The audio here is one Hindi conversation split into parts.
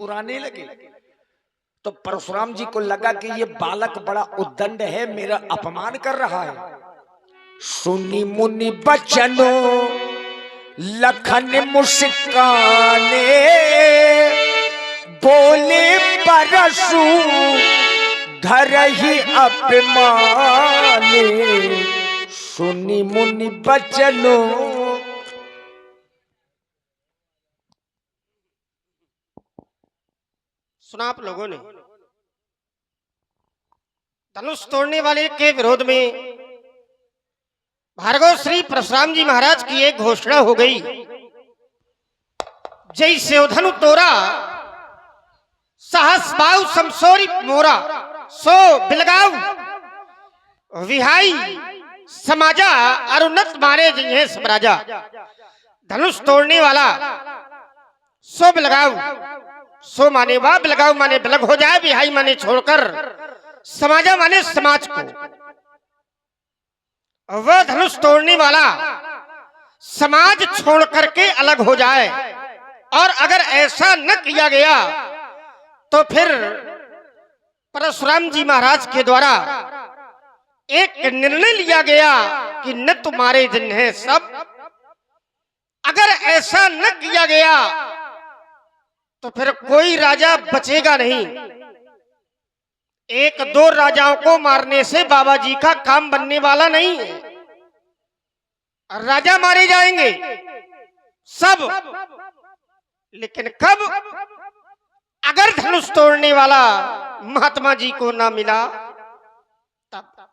मुस्कुराने लगे। तो परशुराम जी को लगा कि ये बालक बड़ा उद्दंड है, मेरा अपमान कर रहा है। सुनी मुनि बचनों लखन मुस्काने, बोले परशु धर ही अपमाने। सुनी मुनि बचनों। सुना आप लोगों ने। धनुष तोड़ने वाले के विरोध में भार्गव श्री परशुराम जी महाराज की एक घोषणा हो गई। जैसे धनु तोरा सहस बाहु समसोरी मोरा, सो बिलगाव विहाई समाजा अरुणत मारे जिन्हें समराजा। धनुष तोड़ने वाला सो बिलगाव, सो माने वाह, बिलगाव माने बिलग हो जाए, विहाई माने छोड़कर, समाजा माने समाज को। वह धनुष तोड़ने वाला समाज छोड़ करके अलग हो जाए, और अगर ऐसा न किया गया तो फिर परशुराम जी महाराज के द्वारा एक निर्णय लिया गया कि न तुम्हारे दिन है सब। अगर ऐसा न किया गया तो फिर कोई राजा बचेगा नहीं। एक दो राजाओं को मारने से बाबा जी का काम बनने वाला नहीं है। राजा मारे जाएंगे सब, लेकिन कब? अगर धनुष तोड़ने वाला महात्मा जी को ना मिला तब।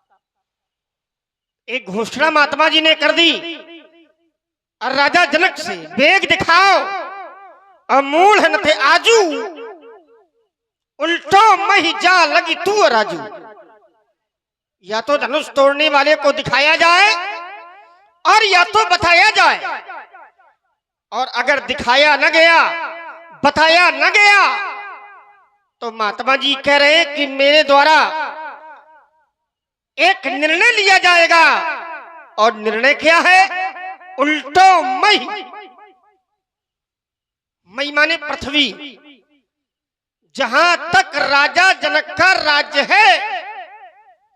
एक घोषणा महात्मा जी ने कर दी और राजा जनक से, वेग दिखाओ और मूढ़ न थे आजू, उल्टो मही जा लगी तू राजू। या तो धनुष तोड़ने वाले को दिखाया जाए और या तो बताया जाए। और अगर दिखाया न गया, बताया न गया, तो महात्मा जी कह रहे हैं कि मेरे द्वारा एक निर्णय लिया जाएगा। और निर्णय क्या है? उल्टो मही। मई माने पृथ्वी। जहां तक राजा जनक का राज्य है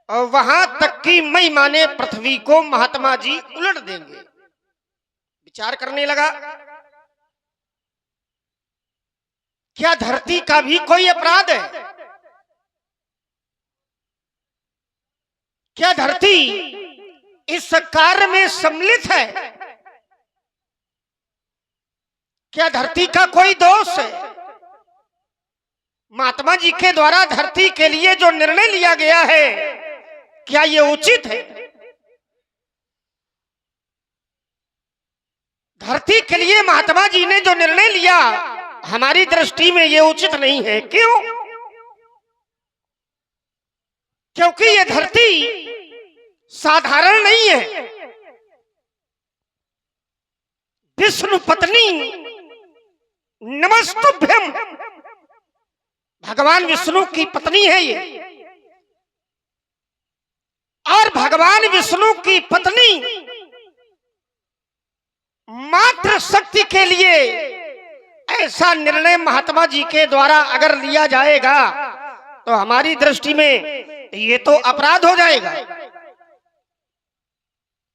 और वहां तक की मई माने पृथ्वी को महात्मा जी उलट देंगे। विचार करने लगा, क्या धरती का भी कोई अपराध है? क्या धरती इस कार्य में सम्मिलित है? क्या धरती का कोई दोष है? महात्मा जी के द्वारा धरती के लिए जो निर्णय लिया गया है, क्या ये उचित है? धरती के लिए महात्मा जी ने जो निर्णय लिया, हमारी दृष्टि में ये उचित नहीं है। क्यों? क्योंकि ये धरती साधारण नहीं है। विष्णु पत्नी नमस्तुभ्यम, भगवान विष्णु की पत्नी है ये। और भगवान विष्णु की पत्नी मात्र शक्ति के लिए ऐसा निर्णय महात्मा जी के द्वारा अगर लिया जाएगा तो हमारी दृष्टि में ये तो अपराध हो जाएगा।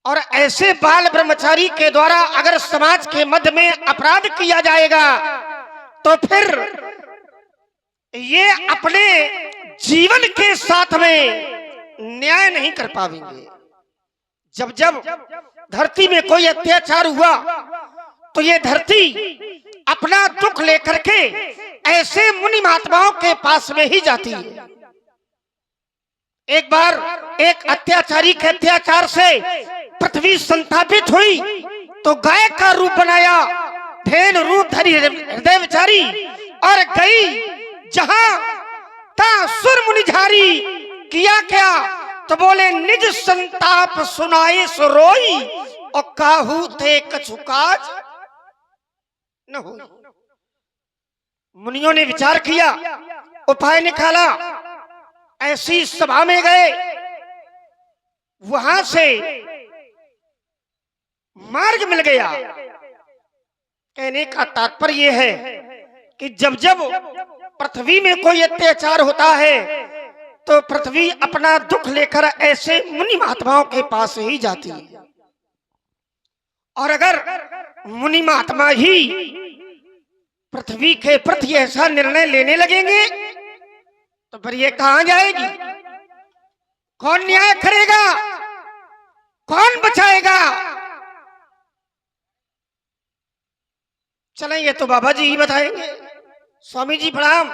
और ऐसे बाल ब्रह्मचारी के द्वारा अगर समाज के मध्य में अपराध किया जाएगा तो फिर ये अपने जीवन के साथ में न्याय नहीं कर पाएंगे। जब जब धरती में कोई अत्याचार हुआ तो ये धरती अपना दुख लेकर के ऐसे मुनि महात्माओं के पास में ही जाती है। एक बार एक अत्याचारी के अत्याचार से पृथ्वी संतापित हुई तो गाय का रूप बनाया, भेन रूप धरी हृदय विचारी और गई जहां तासुर मुनि झारी। किया क्या? तो बोले निज संताप सुनाए सो रोई, और काहू थे कछु काज न हो। मुनियों ने विचार किया, उपाय निकाला, ऐसी सभा में गए, वहां से मार्ग मिल गया। कहने का तात्पर्य है कि जब जब पृथ्वी में कोई अत्याचार होता है तो पृथ्वी अपना दुख लेकर ऐसे मुनि महात्माओं के पास ही जाती है। और अगर मुनि महात्मा ही पृथ्वी के प्रति ऐसा निर्णय लेने लगेंगे तो फिर ये कहां जाएगी? कौन न्याय करेगा? कौन बचाएगा? चलें, ये तो बाबा जी ही बताएंगे। स्वामी जी प्रणाम।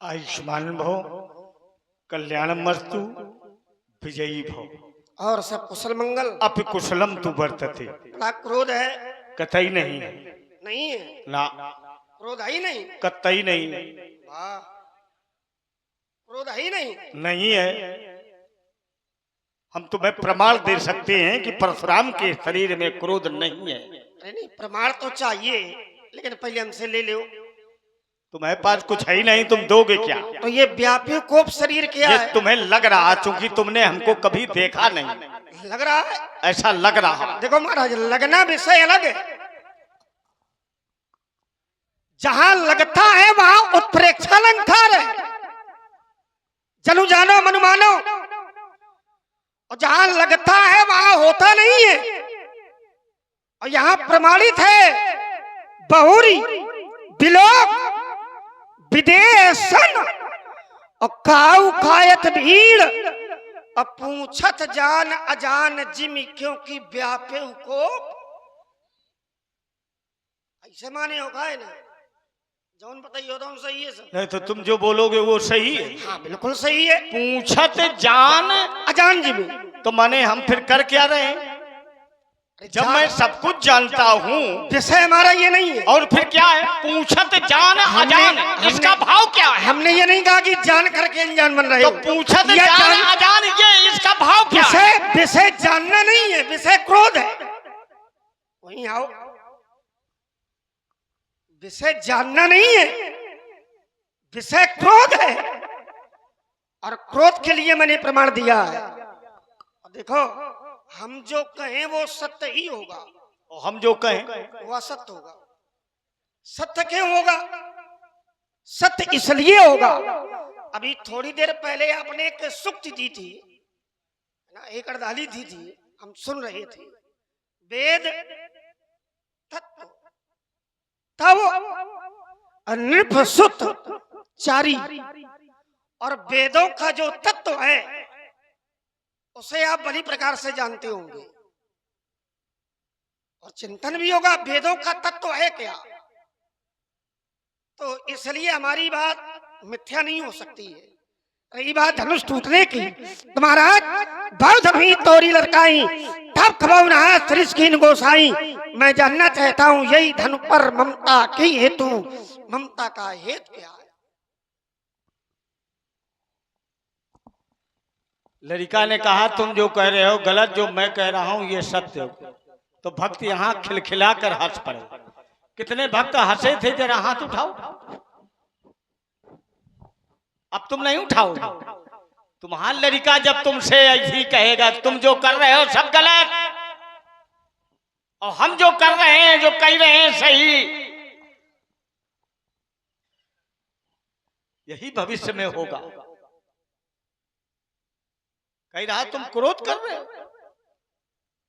आयुष्मान भव, कल्याणमस्तु, विजयी भव। और सब कुशल मंगल। अपि कुशलम तु वर्तते। बड़ा क्रोध है? कतई नहीं है। नहीं है ना, क्रोध है ही नहीं। कतई नहीं। वाह, क्रोध है ही नहीं। नहीं है। हम तुम्हें प्रमाण दे सकते हैं कि परशुराम के शरीर में क्रोध नहीं है। नहीं, प्रमाण तो चाहिए, लेकिन पहले हमसे ले लो। तुम्हारे पास कुछ है ही नहीं, तुम दोगे क्या? तो ये व्यापी कोप शरीर क्या ये है? तुम्हें लग रहा, चूंकि तुमने हमको कभी देखा नहीं। लग रहा है? ऐसा लग रहा। देखो महाराज, लगना विषय अलग है। जहां लगता है वहां उत्प्रेक्षा अलंकार है, जनु जानो मनु मानो। और जहां लगता है वहां होता नहीं है। और यहां प्रमाणित है बहुरी बिलोक विदेशन और काऊ कायत भीड़ और पूछत जान अजान जिमी, क्योंकि व्यापे को ऐसे माने होगा है ना। जौन बताइए तो सही है सर। नहीं तो तुम जो बोलोगे वो सही है। हाँ बिल्कुल सही है। पूछत जान अजान जिमी तो माने हम फिर कर क्या रहे हैं? जब मैं सब कुछ जानता हूँ। विषय हमारा ये नहीं है। और फिर क्या है? पूछत जान अजान, इसका भाव क्या है? हमने ये नहीं कहा कि जान करके अनजान बन रहे तो हो। पूछत जान अजान, ये इसका भाव क्या है? विषय जानना नहीं है, विषय क्रोध है। वहीं आओ, विषय जानना नहीं है, विषय क्रोध है। और क्रोध के लिए मैंने प्रमाण दिया है। देखो, हम जो कहें वो सत्य ही होगा। और हम जो कहें वो असत्य होगा। सत्य क्यों होगा? सत्य इसलिए होगा, अभी थोड़ी देर पहले आपने एक सूक्ति दी थी ना, एक अर्धाली दी थी, हम सुन रहे थे। वेद तत्व तब नृपसुत चारी, और वेदों का जो तत्व है उसे आप बड़ी प्रकार से जानते होंगे और चिंतन भी होगा वेदों का तत्व है क्या। तो इसलिए हमारी बात मिथ्या नहीं हो सकती है। रही बात धनुष टूटने की, तो महाराज भाव धनुही तोरी लड़काई तब खबाऊ नहा सरिस्कीन गोसाई। मैं जानना चाहता हूं यही धनु पर ममता की हेतु, ममता का हेतु क्या है? लड़का ने कहा तुम जो कह रहे हो गलत, जो मैं कह रहा हूं ये सत्य हो। तो भक्त यहाँ खिलखिला कर हंस पड़े। कितने भक्त हंसे थे? जरा हाथ उठाओ। अब तुम नहीं उठाओगे। तुम्हारा लड़का जब तुमसे ऐसी कहेगा तुम जो कर रहे हो सब गलत, और हम जो कर रहे हैं, जो कह रहे हैं सही, यही भविष्य में होगा। कह रहा तुम क्रोध कर रहे हो।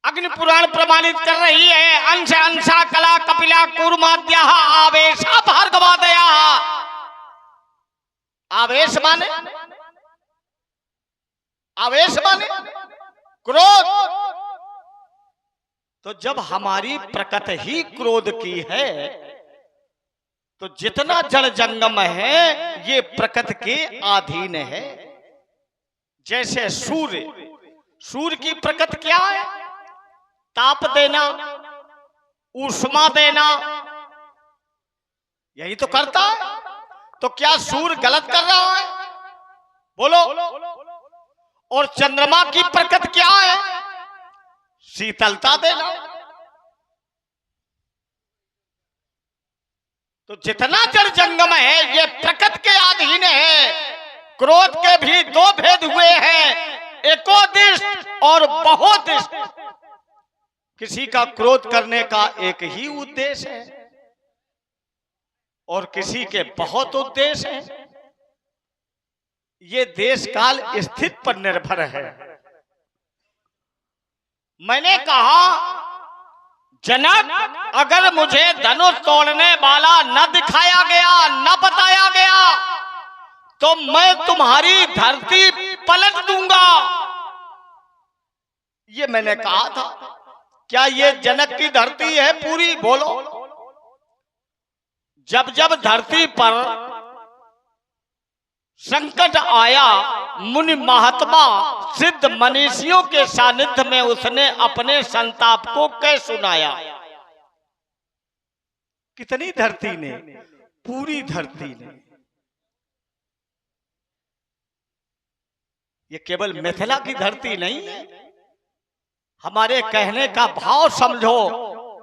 अग्नि पुराण प्रमाणित कर रही है, अंश अंशा कला कपिला कूर्माद्या आवेशा भार्गवा दया। आवेश माने, आवेश माने क्रोध। तो जब हमारी प्रकृति ही क्रोध की है तो जितना जड़ जंगम है ये प्रकृति के अधीन है। जैसे सूर्य, सूर्य की प्रकृति क्या है? ताप देना, ऊष्मा देना, यही तो करता है। तो क्या सूर्य गलत कर रहा है? बोलो। और चंद्रमा की प्रकृति क्या है? शीतलता देना। तो जितना जड़ जंगम है ये प्रकृति के अधीन है। क्रोध के भी दो भेद हुए हैं, एकोदिष्ट और बहुदिष्ट। किसी का क्रोध करने का एक ही उद्देश्य है, और किसी के बहुत उद्देश्य हैं। ये देश काल स्थिति पर निर्भर है। मैंने कहा जनक, अगर मुझे धनुष तोड़ने वाला न दिखाया गया, न बताया गया, तो मैं तुम्हारी धरती पलट दूंगा। ये मैंने कहा था। क्या ये जनक की धरती है पूरी? बोलो। जब जब धरती पर संकट आया, मुनि महात्मा सिद्ध मनीषियों के सानिध्य में उसने अपने संताप को कह सुनाया। कितनी धरती ने? पूरी धरती ने। ये केवल मिथिला की धरती नहीं है। हमारे कहने का भाव समझो।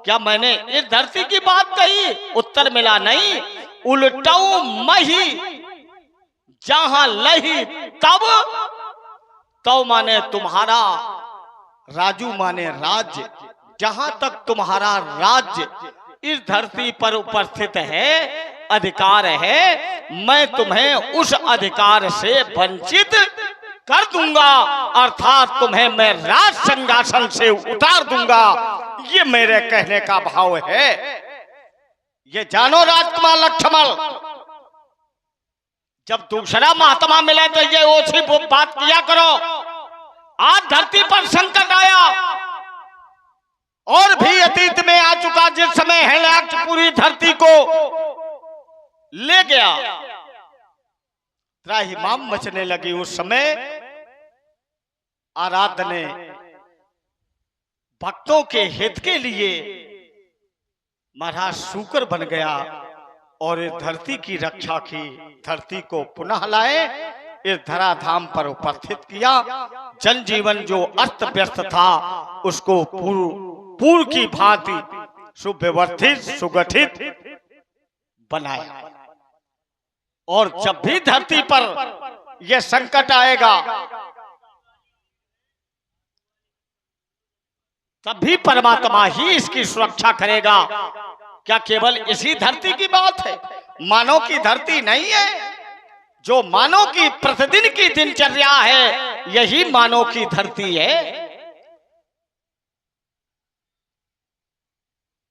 क्या मैंने इस धरती की बात कही? उत्तर मिला नहीं। उल्टाऊ मही जहां लही तब, तो माने तुम्हारा, राजू माने राज्य। जहां तक तुम्हारा राज्य इस धरती पर उपस्थित है, अधिकार है, मैं तुम्हें उस अधिकार से वंचित कर दूंगा, अर्थात तुम्हें मैं राज सिंहासन से उतार दूंगा। ये मेरे कहने का भाव है। ये जानो राजकुमार लक्ष्मण, जब दूसरा महात्मा मिले तो ये ओछी बात किया करो। आज धरती पर संकट आया, और भी अतीत में आ चुका, जिस समय हिरण्याक्ष पूरी धरती को ले गया, त्राहिमाम मचने लगी। उस समय आराध्य ने भक्तों के हित के लिए महाराज शूकर बन गया और इस धरती की रक्षा की, धरती को पुनः लाए, इस धराधाम पर उपस्थित किया। जनजीवन जो अस्त व्यस्त था उसको पूर्व की भांति सुव्यवस्थित, सुगठित बनाया। और जब भी धरती पर यह संकट आएगा, तब भी परमात्मा ही इसकी सुरक्षा करेगा। क्या केवल इसी धरती की बात है? मानव की धरती नहीं है। जो मानव की प्रतिदिन की दिनचर्या है, यही मानव की धरती है।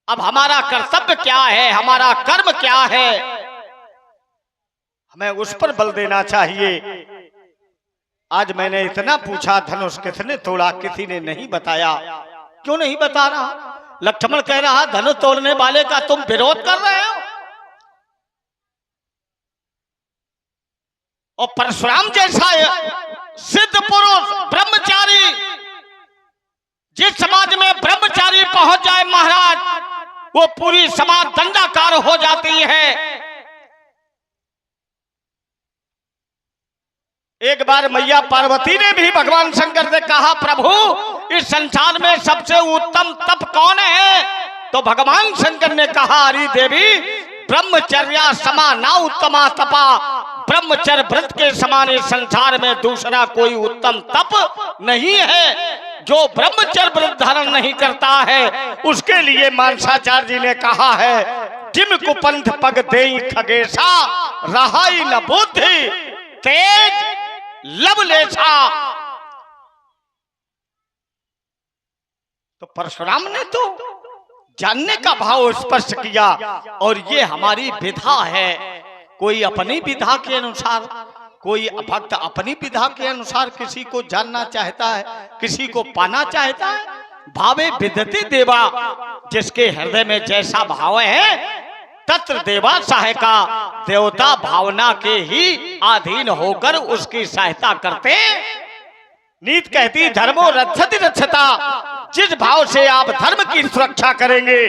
अब हमारा कर्तव्य क्या है, हमारा कर्म क्या है, हमें उस पर बल देना चाहिए। आज मैंने इतना पूछा, धनुष किसने तोड़ा? किसी ने नहीं बताया। क्यों नहीं बता रहा? लक्ष्मण कह रहा धनुष तोड़ने वाले का तुम विरोध कर रहे हो। और परशुराम जैसा सिद्ध पुरुष, ब्रह्मचारी, जिस समाज में ब्रह्मचारी पहुंच जाए महाराज, वो पूरी समाज दंडाकार हो जाती है। एक बार मैया पार्वती ने भी भगवान शंकर से कहा, प्रभु इस संसार में सबसे उत्तम तप कौन है? तो भगवान शंकर ने कहा, अरे देवी, ब्रह्मचर्या समा ना उत्तमा तपा। ब्रह्मचर्य व्रत के समान इस संसार में दूसरा कोई उत्तम तप नहीं है। जो ब्रह्मचर्य व्रत धारण नहीं करता है, उसके लिए मानसाचार्य जी ने कहा है, जिम कुपंथ पग देई खगेशा, रहाई न बुद्धि तेज लवलेशा। तो परशुराम ने तो जानने का भाव स्पष्ट किया। और ये हमारी विधा है। कोई अपनी विधा के अनुसार, कोई भक्त अपनी विधा के अनुसार किसी को जानना चाहता है, किसी को पाना चाहता है। भावे विदते देवा, जिसके हृदय में जैसा भाव है, तत्र देवा सहायका, देवता भावना के ही अधीन होकर उसकी सहायता करते। नीत कहती धर्मो रक्षति रक्षता। जिस भाव से आप धर्म की सुरक्षा करेंगे,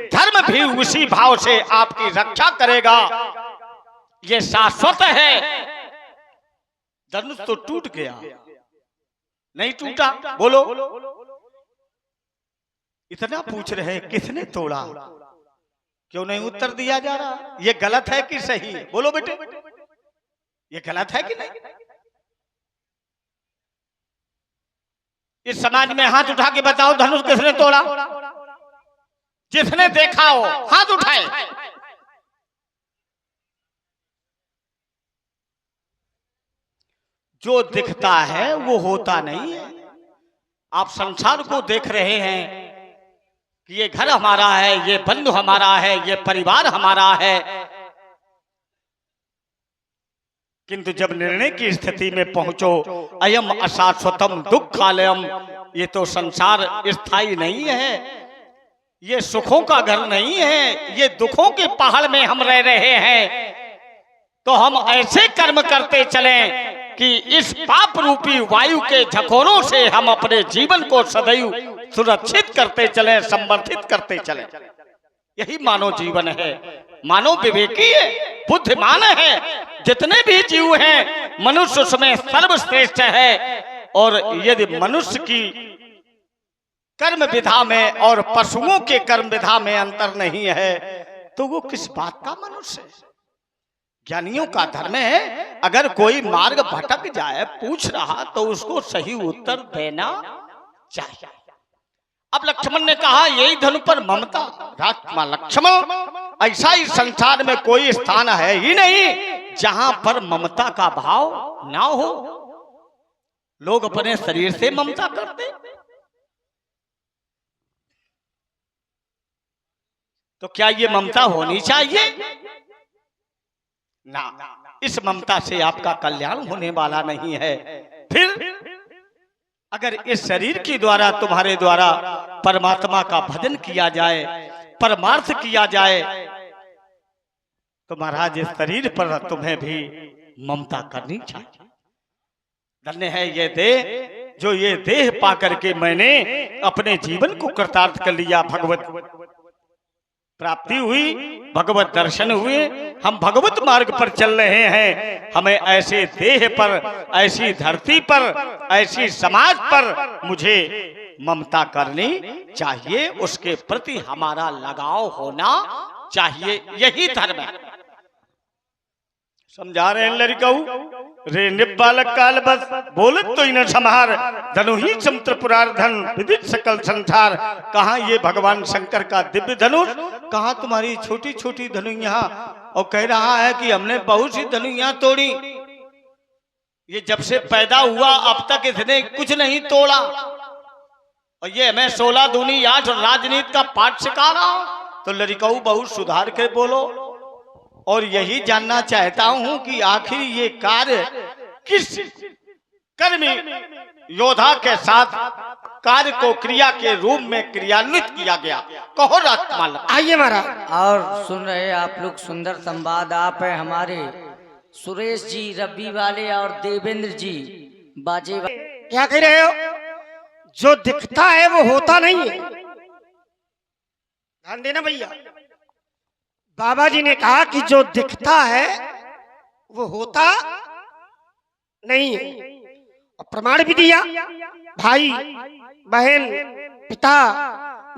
धर्म भी उसी भाव से आपकी रक्षा करेगा। ये शाश्वत है। धनुष तो टूट गया, नहीं टूटा? बोलो। इतना पूछ रहे हैं किसने तोड़ा, क्यों नहीं उत्तर दिया जा रहा? ये गलत है कि सही है? बोलो बेटे, ये गलत है कि नहीं? इस समाज में हाथ उठा के बताओ, धनुष किसने तोड़ा? जिसने देखा हो हाथ उठाए। जो दिखता है वो होता नहीं है। आप संसार को देख रहे हैं कि ये घर हमारा है, ये बंधु हमारा है, ये परिवार हमारा है, किंतु जब निर्णय की स्थिति में पहुंचो, अयम अशाश्वतम दुखालयम, ये तो संसार स्थायी नहीं है, ये सुखों का घर नहीं है, ये दुखों के पहाड़ में हम रह रहे हैं। तो हम ऐसे कर्म करते चलें कि इस पाप रूपी वायु के झकोरों से हम अपने जीवन को सदैव सुरक्षित करते चलें, संवर्धित करते चलें। यही मानव जीवन है। मानव विवेकी है, बुद्धिमान है। जितने भी जीव हैं मनुष्य उसमें सर्वश्रेष्ठ है। और यदि मनुष्य की कर्म विधा में और पशुओं के कर्म विधा में अंतर नहीं है तो वो किस बात का मनुष्य है? ज्ञानियों का धर्म है, अगर कोई मार्ग भटक जाए पूछ रहा तो उसको सही उत्तर देना चाहिए। अब लक्ष्मण ने कहा यही धनु पर ममता। राजकुमार लक्ष्मण, ऐसा ही संसार में कोई स्थान है ही नहीं जहां पर ममता का भाव ना हो। लोग अपने शरीर से ममता करते, तो क्या ये ममता होनी चाहिए? ना, इस ममता से आपका कल्याण होने वाला नहीं है। फिर अगर इस शरीर के द्वारा तुम्हारे द्वारा परमात्मा का भजन किया जाए, परमार्थ किया जाए, तो महाराज इस शरीर पर तुम्हें भी ममता करनी चाहिए। धन्य है ये देह, जो ये देह पा करके मैंने अपने जीवन को कृतार्थ कर लिया। भगवत प्राप्ति हुई, भगवत दर्शन हुए, हम भगवत मार्ग पर चल रहे हैं। हमें ऐसे देह पर, ऐसी धरती पर, ऐसी समाज पर मुझे ममता करनी चाहिए, उसके प्रति हमारा लगाव होना चाहिए। यही धर्म है। समझा रहे हैं लड़काऊ रे निबालक काल बस बोलत तो इन संहार, धनु ही समुद्र पुरार धन विदित सकल संसार। कहाँ ये भगवान शंकर का दिव्य धनुष, कहाँ तुम्हारी छोटी छोटी धनुइयां? और कह रहा है कि हमने बहुत सी धनुइयां तोड़ी, ये जब से पैदा हुआ अब तक इसने कुछ नहीं तोड़ा। और ये हमें 16 दूनी 8 राजनीति का पाठ सिखा रहा हूं। तो लड़काऊ बहुत सुधार के बोलो। और यही जानना चाहता हूं कि आखिर ये कार्य किस कर्मी योद्धा के साथ कार्य को क्रिया के रूप में क्रियान्वित किया गया। कहो राजकुमार। आइए महाराज। और सुन रहे आप लोग सुंदर संवाद। आप है हमारे सुरेश जी रब्बी वाले और देवेंद्र जी बाजे वाले। क्या कह रहे हो? जो दिखता है वो होता नहीं है। ध्यान देना भैया। बाबा जी ने कहा कि जो दिखता है वो होता नहीं है, और प्रमाण भी दिया। भाई बहन, पिता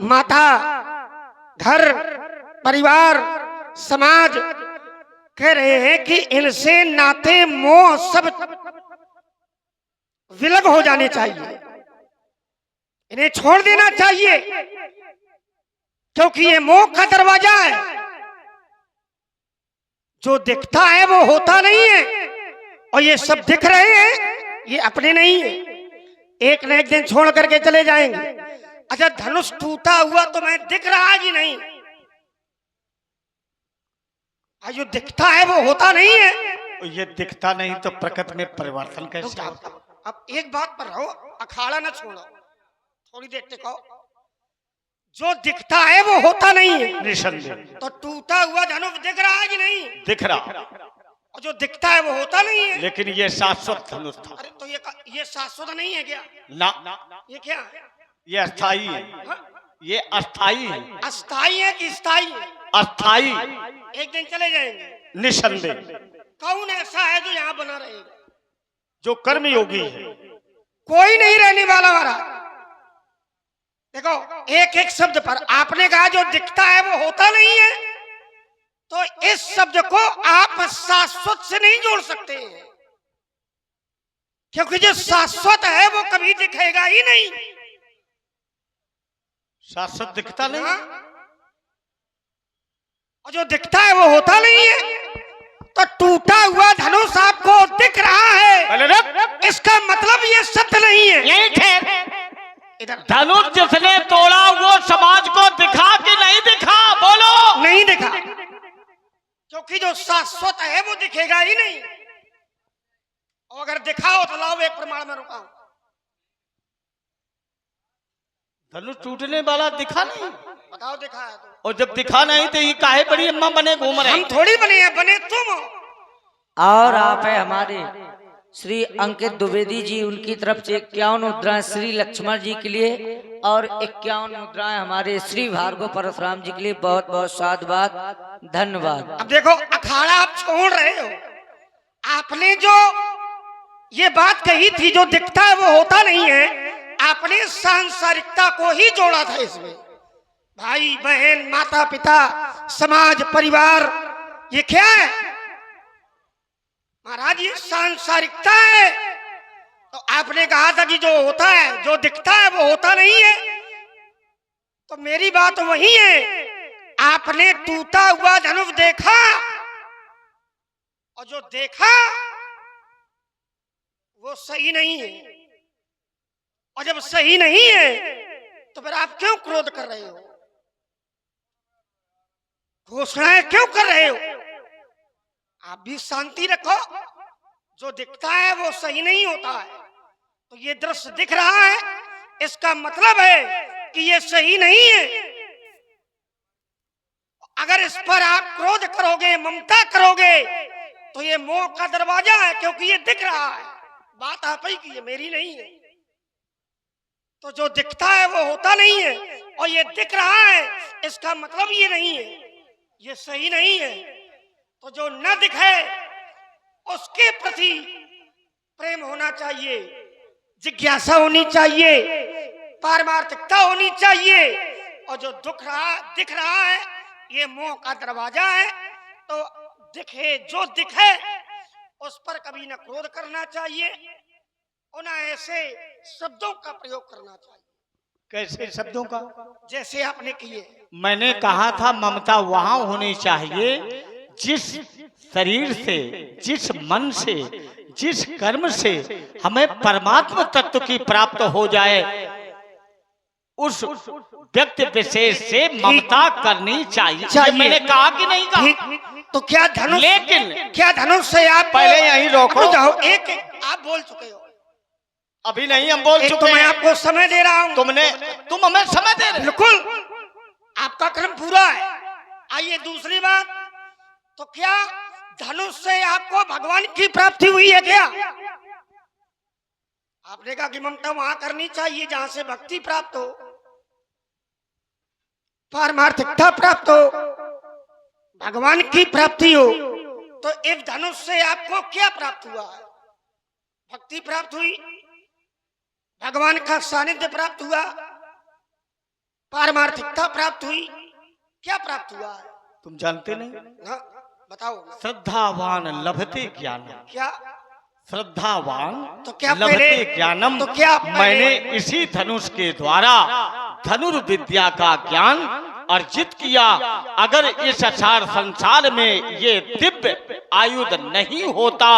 माता, घर परिवार, समाज, कह रहे हैं कि इनसे नाते मोह सब विलग हो जाने चाहिए, इन्हें छोड़ देना चाहिए, क्योंकि ये मोह का दरवाजा है। जो दिखता है वो होता नहीं है, और ये सब दिख रहे हैं ये अपने नहीं है, एक न एक दिन छोड़ करके चले जाएंगे। अच्छा, धनुष टूटा हुआ तो मैं दिख रहा कि नहीं? जो दिखता है वो होता नहीं है। ये दिखता नहीं तो प्रकृति में परिवर्तन कैसे? अब एक बात पर रहो, अखाड़ा न छोड़ो, थोड़ी देर टिको। जो दिखता है वो होता नहीं है। निसंदेह। तो टूटा हुआ धनुष दिख रहा है कि नहीं? दिख रहा। और जो दिखता है वो होता नहीं है। लेकिन ये शाश्वत धनुष था। अरे तो ये शाश्वत नहीं है क्या? ना, ये क्या है? ये अस्थाई है। ये अस्थाई है। अस्थाई है कि स्थाई है? अस्थाई। एक दिन चले जाएंगे। निसंदेह। कौन ऐसा है जो यहाँ बना रहेगा? जो कर्मयोगी है। कोई नहीं रहने वाला हमारा। देखो, एक एक शब्द पर आपने कहा जो दिखता है वो होता नहीं है, तो इस शब्द को आप शाश्वत से नहीं जोड़ सकते हैं, क्योंकि जो शाश्वत है वो कभी दिखेगा ही नहीं। शाश्वत दिखता नहीं। और जो दिखता है वो होता नहीं है। तो टूटा हुआ धनुष आपको दिख रहा है, मतलब ये सत्य नहीं है। यही ठहर। इधर धनुष जिसने तोड़ा वो समाज को दिखा कि नहीं दिखा? बोलो। नहीं दिखा, क्योंकि जो शाश्वत है वो दिखेगा ही नहीं। और अगर दिखाओ तो लाओ एक प्रमाण में रुकाओ। धनुष टूटने वाला दिखा नहीं, बताओ दिखा है तो। और जब दिखा नहीं तो ये काहे बड़ी अम्मा बने घूम रहे? हम थोड़ी बने हैं, बने तुम हो। और आप है हमारे श्री अंकित द्विवेदी जी, उनकी तरफ से 51 मुद्राएं श्री लक्ष्मण जी के लिए और 51 मुद्राएं हमारे श्री भार्गव परशुराम जी के लिए। बहुत बहुत साधुवाद, धन्यवाद। अब देखो अखाड़ा आप छोड़ रहे हो। आपने जो ये बात कही थी, जो दिखता है वो होता नहीं है, आपने सांसारिकता को ही जोड़ा था इसमें। भाई बहन, माता पिता, समाज, परिवार, ये क्या है महाराज? ये सांसारिकता है। तो आपने कहा था कि जो होता है, जो दिखता है वो होता नहीं है। तो मेरी बात वही है, आपने टूटा हुआ धनुष देखा, और जो देखा वो सही नहीं है। और जब सही नहीं है तो फिर आप क्यों क्रोध कर रहे हो? घोषणाएं क्यों कर रहे हो? आप भी शांति रखो। जो दिखता है वो सही नहीं होता है। तो ये दृश्य दिख रहा है, इसका मतलब है कि ये सही नहीं है। अगर इस पर आप क्रोध करोगे, ममता करोगे, तो ये मोह का दरवाजा है, क्योंकि ये दिख रहा है। बात आप ही की है, मेरी नहीं है। तो जो दिखता है वो होता नहीं है, और ये दिख रहा है, इसका मतलब ये नहीं है, ये सही नहीं है। तो जो न दिखे उसके प्रति प्रेम होना चाहिए, जिज्ञासा होनी चाहिए, पारमार्थिकता होनी चाहिए। और जो दिख रहा है, ये मोह का दरवाजा है। तो दिखे जो दिखे उस पर कभी न क्रोध करना चाहिए, और न ऐसे शब्दों का प्रयोग करना चाहिए। कैसे शब्दों का? जैसे आपने किए। मैंने कहा था ममता वहां होनी चाहिए जिस शरीर से, जिस मन से, जिस कर्म से हमें परमात्मा तत्व की प्राप्त हो जाए, उस व्यक्ति विशेष से ममता करनी चाहिए। ये मैंने कहा कि नहीं कहा? ठीक, तो क्या धनुष, लेकिन क्या धनुष से आप पहले यहीं रोको। जाओ। एक आप बोल चुके हो, अभी नहीं, हम बोल चुके तो मैं हैं। आपको समय दे रहा हूं। तुम हमें समय दे रहे हो। बिल्कुल, आपका क्रम पूरा है। आइए दूसरी बात, तो क्या धनुष से आपको भगवान की प्राप्ति हुई है क्या? आपने कहा कि ममता वहां करनी चाहिए जहां से भक्ति प्राप्त हो, पारमार्थिकता प्राप्त हो, भगवान की प्राप्ति हो। तो इस धनुष से आपको क्या प्राप्त हुआ है? भक्ति प्राप्त हुई, भगवान का सानिध्य प्राप्त हुआ, पारमार्थिकता प्राप्त हुई, क्या प्राप्त हुआ है? तुम जानते नहीं? हाँ, बताओ। श्रद्धावान लभते ज्ञान। क्या श्रद्धावान तो क्या लभते ज्ञानम। तो क्या मैंने इसी धनुष के द्वारा धनुर्विद्या का ज्ञान अर्जित किया। अगर इस असार संसार में ये दिव्य आयुध नहीं होता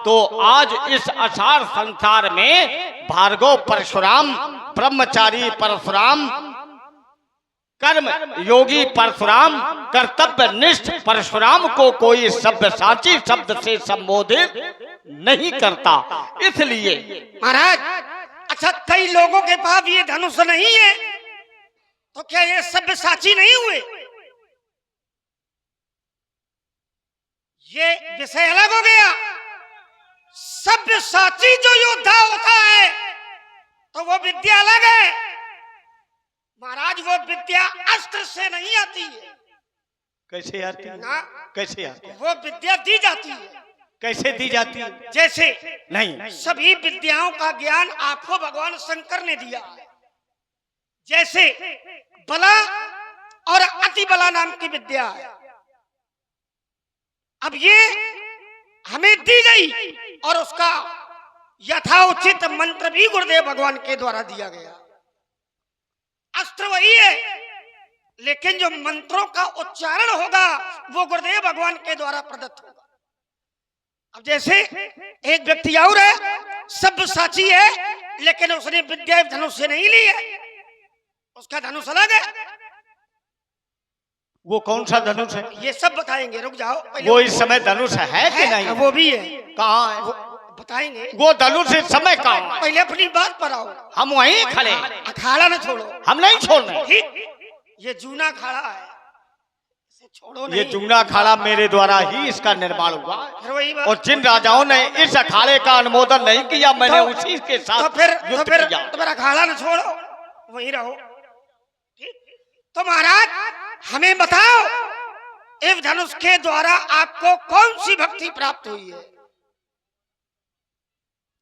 तो आज इस असार संसार में भार्गव परशुराम, ब्रह्मचारी परशुराम, कर्म योगी परशुराम, कर्तव्य निष्ठ परशुराम को कोई सब्यसाची शब्द से संबोधित नहीं करता। इसलिए महाराज, अच्छा कई लोगों के पास ये धनुष नहीं है, तो क्या ये सब्यसाची नहीं हुए? ये विषय अलग हो गया। सब्यसाची जो योद्धा होता है तो वो विद्या अलग है महाराज। वो विद्या अस्त्र से नहीं आती है। कैसे आती है? ना, कैसे आती है? वो विद्या दी जाती है। कैसे दी जाती है? जैसे नहीं, सभी विद्याओं का ज्ञान आपको भगवान शंकर ने दिया है। जैसे बला और अति बला नाम की विद्या है। अब ये हमें दी गई और उसका यथाउचित मंत्र भी गुरुदेव भगवान के द्वारा दिया गया। अस्त्र वही है, लेकिन जो मंत्रों का उच्चारण होगा वो गुरुदेव भगवान के द्वारा प्रदत्त होगा। अब जैसे एक व्यक्ति और है, सब साची है, लेकिन उसने विद्या धनुष से नहीं ली है, उसका धनुष अलग है। वो कौन सा धनुष है? ये सब बताएंगे, रुक जाओ पहले। वो इस समय धनुष है कि नहीं? वो भी है। कहाँ है? वो बताएंगे। वो धनुष इस समय कहाँ है? पहले अपनी बात पर आओ। हम वहीं खड़े हैं। अखाड़ा न छोड़ो। हम नहीं छोड़ रहे। ठीक, ये जूना अखाड़ा है, इसे छोड़ो नहीं। ये जूना अखाड़ा मेरे द्वारा ही इसका निर्माण हुआ है। फिर वही बात। और जिन राजाओं ने इस अखाड़े का अनुमोदन नहीं किया, मैंने उसी के साथ तो फिर किया। अखाड़ा न छोड़ो, वहीं रहो। ठीक, तो महाराज हमें बताओ, इस धनुष के द्वारा आपको कौन सी भक्ति प्राप्त हुई है?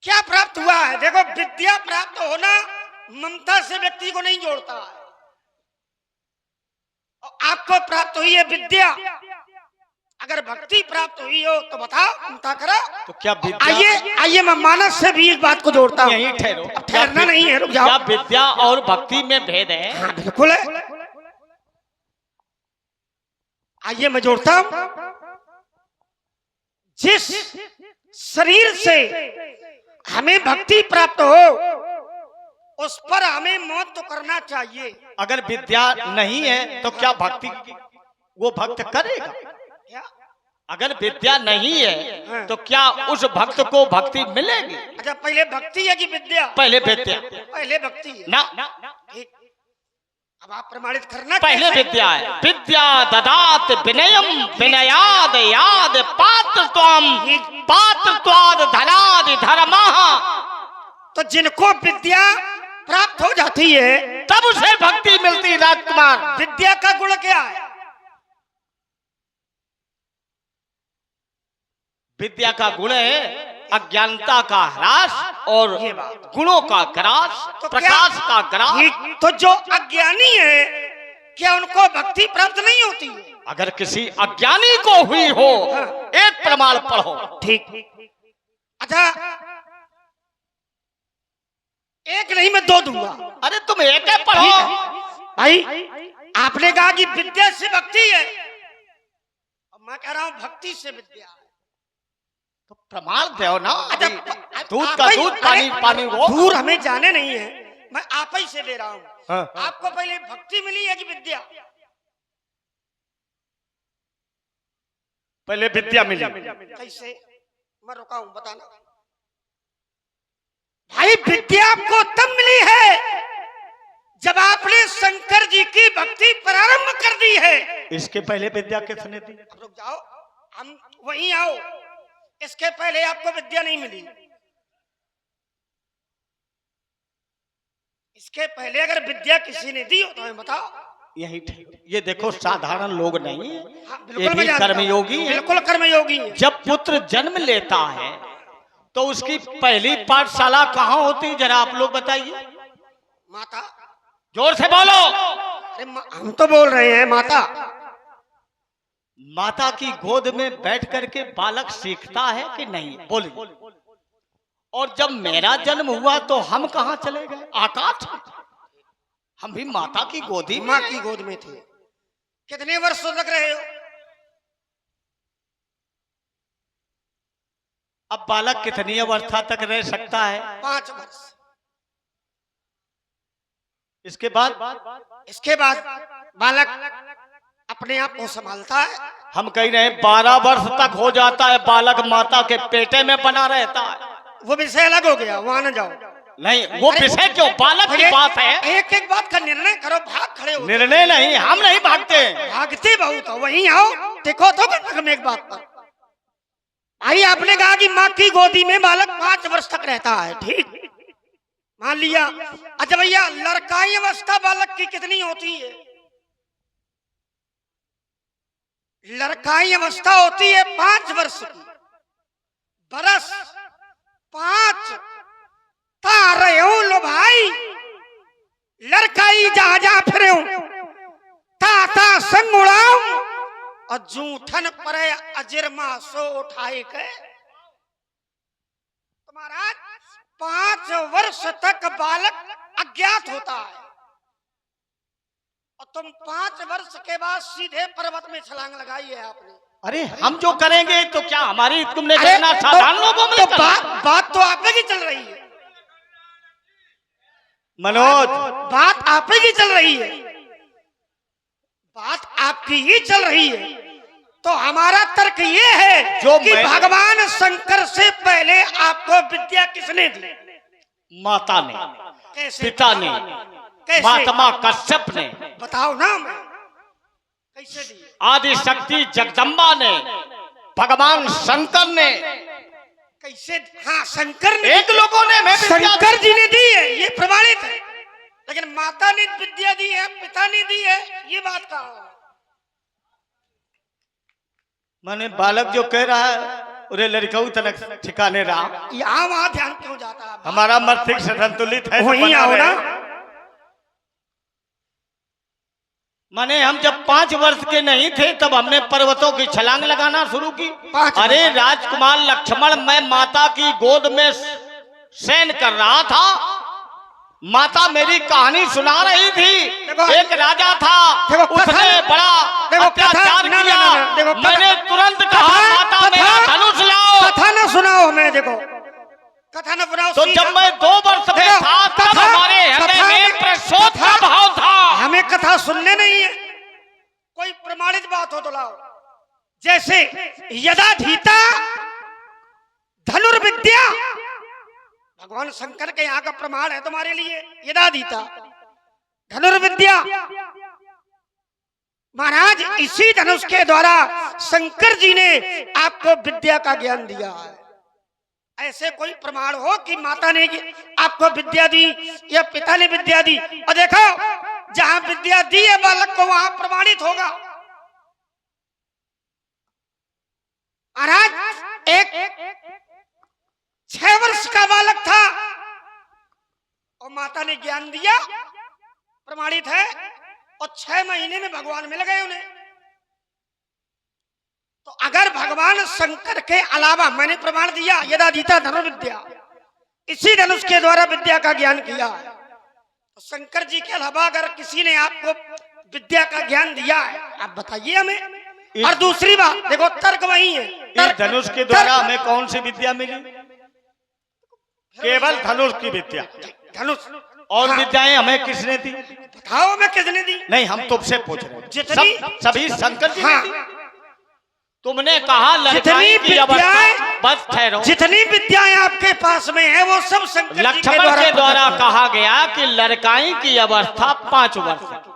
क्या प्राप्त हुआ है? देखो, विद्या प्राप्त होना ममता से व्यक्ति को नहीं जोड़ता है। और आपको प्राप्त हुई है विद्या। अगर भक्ति प्राप्त हुई हो तो बताओ, ममता करो। तो क्या विद्या? आइए मैं मानस से भी इस बात को जोड़ता हूँ। यहीं ठहरो। ठहरना नहीं है, रुक जाओ। क्या विद्या और भक्ति में भेद है? हाँ, बिल्कुल है। आइए मैं जोड़ता हूं। जिस शरीर से हमें भक्ति प्राप्त हो, उस पर हमें मौत तो करना चाहिए। अगर विद्या नहीं है तो क्या भक्ति वो भक्त करेगा? क्या? अगर विद्या नहीं है तो क्या उस भक्त को भक्ति मिलेगी? अच्छा, पहले भक्ति है कि विद्या? पहले विद्या। पहले भक्ति है ना। ठीक, अब आप प्रमाणित करना। पहले विद्या है। विद्या ददात विनयम विनयाद याद पात्रत्वाद धनादि धर्मः। तो जिनको विद्या प्राप्त हो जाती है तब उसे भक्ति मिलती है। राजकुमार, विद्या का गुण क्या है? विद्या का गुण है अज्ञानता का ह्रास और गुणों का ग्रास, तो प्रकाश का ग्रास। तो जो अज्ञानी है, क्या उनको भक्ति प्राप्त नहीं होती है? अगर किसी अज्ञानी को हुई हो, एक प्रमाण पढ़ो। ठीक, अच्छा, एक नहीं मैं दो दूंगा। अरे तुम एक है पढ़ो। भाई, आपने कहा कि विद्या से भक्ति है, अब मैं कह रहा हूं भक्ति से विद्या है। तो प्रमाण दो ना। अच्छा, दूध का दूध, पानी पानी वो। दूर हमें जाने नहीं है, मैं आप ही से ले रहा हूँ। हाँ। आपको पहले भक्ति मिली है कि विद्या? पहले विद्या मिली। कैसे? मैं रुका हूँ, बताना। भाई, विद्या आपको तब मिली है जब आपने शंकर जी की भक्ति प्रारंभ कर दी है। इसके पहले विद्या किसने दी? रुक जाओ, हम वहीं आओ। इसके पहले आपको विद्या नहीं मिली। इसके पहले अगर विद्या किसी ने दी हो तो हमें बताओ। यही ये देखो, साधारण लोग नहीं, हाँ, ये भी कर्मयोगी है। बिल्कुल कर्मयोगी है। जब पुत्र जन्म लेता है तो उसकी पहली पाठशाला कहाँ होती है? जरा आप लोग बताइए। माता। जोर से बोलो। अरे हम तो बोल रहे हैं माता। माता की गोद में बैठ करके बालक सीखता है कि नहीं? बोलिए। और जब मेरा जन्म हुआ तो हम कहाँ चले गए? आकाश। हम भी माता की गोदी में, माँ की गोद में थे। कितने वर्षों तक रहे हो? अब बालक कितनी अवस्था तक रह सकता है? 5 वर्ष। इसके बाद बालक अपने आप को संभालता है। हम कह रहे हैं 12 वर्ष तक हो जाता है बालक माता के पेटे में बना रहता है। वो विषय अलग हो गया, वहां न जाओ। नहीं, वो विषय क्यों? बालक की बात है। एक एक बात का निर्णय करो, भाग खड़े हो। निर्णय नहीं, हम नहीं भागते। भागते बहुत हो, वहीं आओ। देखो तो कम एक बात पर। भाई, आपने कहा कि माँ की गोदी में बालक 5 वर्ष तक रहता है, ठीक मान लिया। अच्छा भैया, लड़काई अवस्था बालक की कितनी होती है? लड़काई अवस्था होती है 5 वर्ष की। बरस 5 तारे हो लो भाई, लड़काई जा जा फिरे ताता संग उड़ाऊ और जूठन पर अजरमा सो उठाए के। तुम्हारा 5 वर्ष तक बालक अज्ञात होता है और तुम 5 वर्ष के बाद सीधे पर्वत में छलांग लगाई है आपने। अरे हम जो करेंगे तो क्या हमारी तुमने अरे करना साधारण लोगों में करना? बात तो आप की चल रही है मनोज, बात आप की चल रही है, बात आपकी ही चल रही है। तो हमारा तर्क ये है जो कि भगवान शंकर से पहले आपको विद्या किसने दी? माता ने, कैसे? पिता ने, कैसे? महात्मा कश्यप ने, बताओ ना, मैं कैसे दी? आदि शक्ति जगदम्बा ने, भगवान शंकर ने, कैसे? हाँ, शंकर ने, एक लोगों ने मैं विद्या शंकर जी ने दी है, ये प्रमाणित है। लेकिन माता ने विद्या दी है, पिता ने दी है, ये बात कहा। मैंने बालक जो कह रहा है उरे लड़काऊ तनक ठिकाने रहा। यहाँ वहां ध्यान क्यों जाता है? हमारा मस्तिष्क संतुलित है तो वहीं बना आओ रहे। ना। माने हम जब 5 वर्ष के नहीं थे तब हमने पर्वतों की छलांग लगाना शुरू की। 5 अरे राजकुमार लक्ष्मण, मैं माता की गोद में शयन कर रहा था, माता मेरी कहानी सुना रही थी। एक राजा था, उसने बड़ा अत्याचार किया। मैंने तुरंत कहा माता मेरा धनुष लाओ। कथा ना सुनाओ हमें, देखो कथा ना सुनाओ। तो जब मैं 2 वर्ष में था तब हमारे हृदय में प्रशोध का भाव था। हमें कथा सुनने नहीं है, कोई प्रमाणित बात हो तो लाओ। जैसे यदा धीता धनुर्विद्या, भगवान शंकर के यहाँ का प्रमाण है तुम्हारे लिए। यदा धीता धनुर्विद्या, महाराज इसी धनुष के द्वारा शंकर जी ने आपको विद्या का ज्ञान दिया है। ऐसे कोई प्रमाण हो कि माता ने आपको विद्या दी या पिता ने विद्या दी? और देखो, जहां विद्या दी है बालक को वहां प्रमाणित होगा। महाराज एक 6 वर्ष का बालक था और माता ने ज्ञान दिया, प्रमाणित है। और 6 महीने में भगवान मिल गए उन्हें। तो अगर भगवान शंकर के अलावा, मैंने प्रमाण दिया यदा धीता धनुर्विद्या, इसी धनुष के द्वारा विद्या का ज्ञान किया, तो शंकर जी के अलावा अगर किसी ने आपको विद्या का ज्ञान दिया है, आप बताइए हमें। और दूसरी बात देखो, तर्क वही है। इस धनुष के द्वारा हमें कौन सी विद्या मिली? केवल धनुष की विद्या। धनुष और विद्याएं हमें किसने दी? बताओ मैं किसने दी? नहीं, हम तुमसे पूछ रहे हैं। जितनी सभी शंकर जी हाँ, ने दी। तुमने कहा लड़काई जितनी की अवस्था, विद्याएं, बस ठहरो, जितनी विद्याएं आपके पास में है वो सब शंकर जी लक्ष्मण के द्वारा कहा गया कि लड़काई की अवस्था 5 वर्ष की।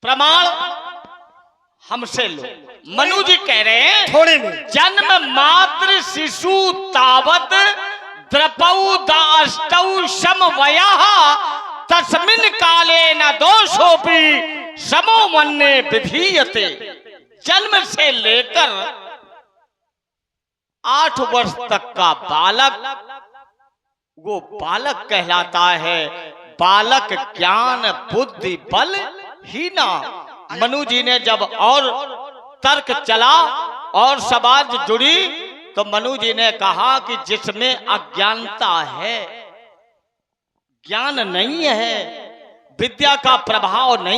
प्रमाण हमसे लो। मनु जी कह रहे हैं थोड़े में जन्म मात्र शिशु तावत द्रपौ दाष्टौ समवयः तस्मिन् काले न दोषोपि समो मन्ये विधीयते। जन्म से लेकर 8 वर्ष तक का बालक वो बालक कहलाता है। बालक ज्ञान बुद्धि बल हीना। मनु जी ने जब और तर्क चला और समाज जुड़ी तो मनु जी ने कहा कि जिसमें अज्ञानता है, ज्ञान नहीं है, विद्या का प्रभाव नहीं